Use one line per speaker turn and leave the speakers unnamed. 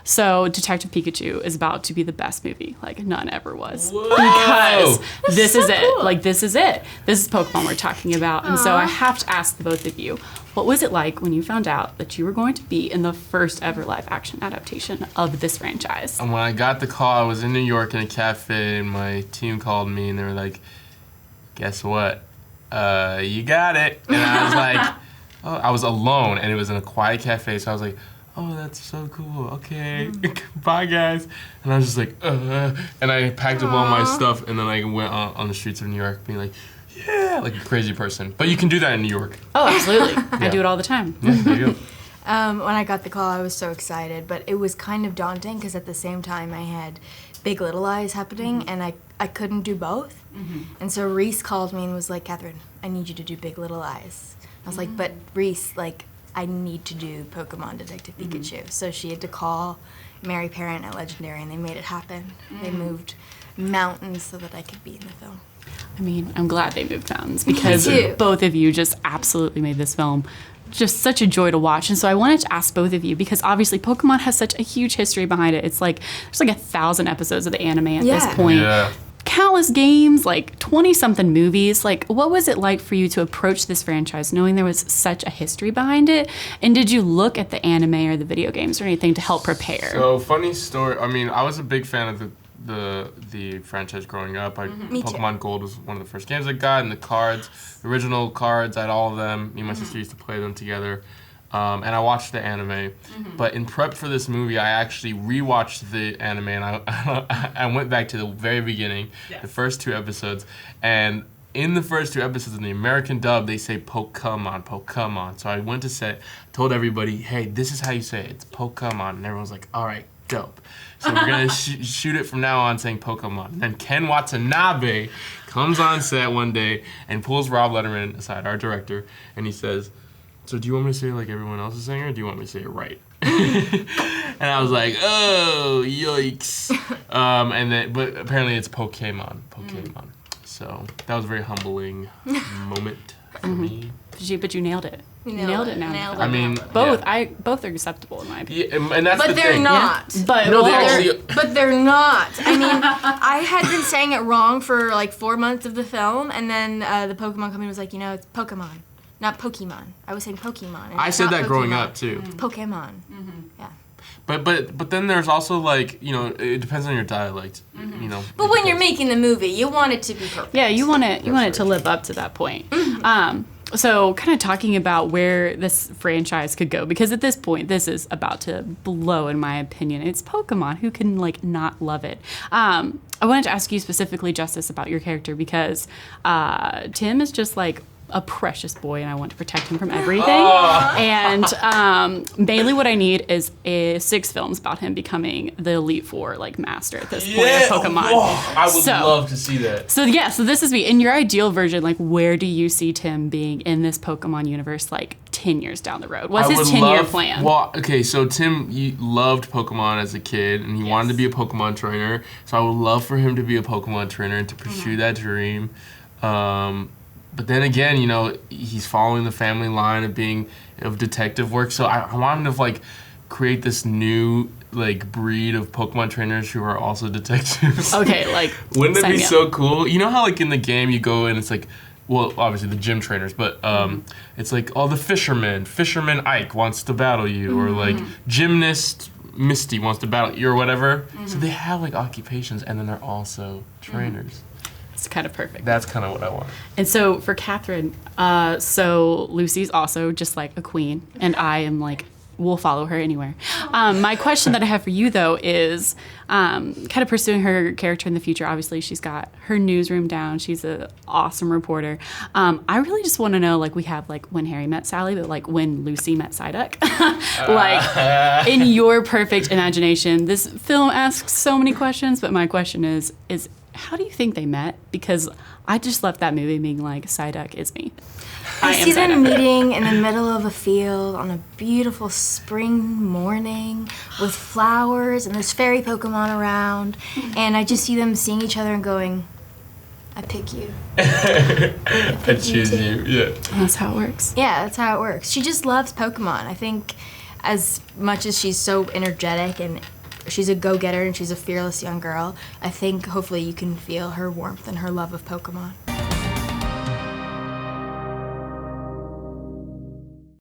So Detective Pikachu is about to be the best movie like none ever was.
Whoa.
Because this is it.
Cool.
Like, this is it. This is Pokemon we're talking about. And so I have to ask the both of you, what was it like when you found out that you were going to be in the first ever live action adaptation of this franchise?
And when I got the call, I was in New York in a cafe, and my team called me, and they were like, guess what? You got it. And I was like, oh, I was alone, and it was in a quiet cafe, so I was like, oh, that's so cool. Okay, bye, guys. And I was just like, and I packed up all my stuff, and then I went on the streets of New York being like, yeah, like a crazy person. But you can do that in New York.
Oh, absolutely. I do it all the time.
Yeah, there you go.
When I got the call, I was so excited, but it was kind of daunting because at the same time I had Big Little Lies happening, and I couldn't do both. And so Reese called me and was like, Kathryn, I need you to do Big Little Lies. I was like, but Reese, like, I need to do Pokemon Detective Pikachu. So she had to call Mary Parent at Legendary, and they made it happen. They moved mountains so that I could be in the film.
I mean, I'm glad they moved mountains because
Me too.
both of you just absolutely made this film just such a joy to watch. And so I wanted to ask both of you, because obviously Pokemon has such a huge history behind it. It's like, there's like 1,000 episodes of the anime at this point.
Yeah.
Countless games, like 20-something movies. Like, what was it like for you to approach this franchise knowing there was such a history behind it? And did you look at the anime or the video games or anything to help prepare?
So, funny story. I mean, I was a big fan of the franchise growing up.
Me too.
Pokemon Gold was one of the first games I got, and the cards, the original cards, I had all of them. Me and my sister used to play them together. And I watched the anime. But in prep for this movie, I actually rewatched the anime, and I went back to the very beginning, the first 2 episodes. And in the first 2 episodes in the American dub, they say Pokemon, Pokemon. So I went to set, told everybody, hey, this is how you say it. It's Pokemon. And everyone was like, all right, dope. So we're going to shoot it from now on saying Pokemon. And then Ken Watanabe comes on set one day and pulls Rob Letterman aside, our director, and he says, so do you want me to say it like everyone else is saying, or do you want me to say it right? And I was like, oh, yikes. But apparently it's Pokemon. So that was a very humbling moment for me.
But you nailed it. You nailed it now.
I mean,
both
yeah.
both are acceptable in my opinion.
Yeah, and that's
But
the
they're
thing.
not.
Yeah. But
No, they
well,
actually.
But they're not. I mean, I had been saying it wrong for like 4 months of the film, and then the Pokemon company was like, you know, it's Pokemon, not Pokemon. I was saying Pokemon. And
I
it's
said
not
that growing
Pokemon.
up too.
It's Pokemon. Yeah.
But then there's also like, you know, it depends on your dialect. You know.
But when you're making the movie, you want it to be perfect.
yeah, you want it to live up to that point. So kind of talking about where this franchise could go, because at this point, this is about to blow, in my opinion. It's Pokemon. Who can, like, not love it? I wanted to ask you specifically, Justice, about your character, because Tim is just, like, a precious boy, and I want to protect him from everything. And mainly what I need is 6 films about him becoming the Elite Four, like, master at this point of Pokemon.
Oh, I would love to see that.
So this is me. In your ideal version, like, where do you see Tim being in this Pokemon universe, like, 10 years down the road? What's his 10-year plan?
Well, okay, so Tim loved Pokemon as a kid, and he wanted to be a Pokemon trainer. So I would love for him to be a Pokemon trainer and to pursue that dream. But then again, you know, he's following the family line of detective work. So I want him to, like, create this new, like, breed of Pokemon trainers who are also detectives.
Okay, like,
wouldn't it
sign
be
me up.
so cool? You know how, like, in the game you go and it's like, well, obviously the gym trainers, but it's like, oh, the fisherman Ike wants to battle you, or like gymnast Misty wants to battle you, or whatever. So they have, like, occupations, and then they're also trainers.
It's kind of perfect.
That's kind of what I want.
And so for Kathryn, so Lucy's also just like a queen, and I am like, we'll follow her anywhere. My question that I have for you, though, is kind of pursuing her character in the future. Obviously, she's got her newsroom down. She's an awesome reporter. I really just want to know, like, we have, like, when Harry met Sally, but, like, when Lucy met Psyduck. Like, in your perfect imagination, this film asks so many questions, but my question is how do you think they met? Because I just left that movie being like, Psyduck is me.
I see them meeting in the middle of a field on a beautiful spring morning with flowers, and there's fairy Pokemon around, and I just see them seeing each other and going, I pick you.
I choose you, yeah.
That's how it works.
Yeah, that's how it works. She just loves Pokemon. I think as much as she's so energetic and she's a go-getter and she's a fearless young girl. I think hopefully you can feel her warmth and her love of Pokemon.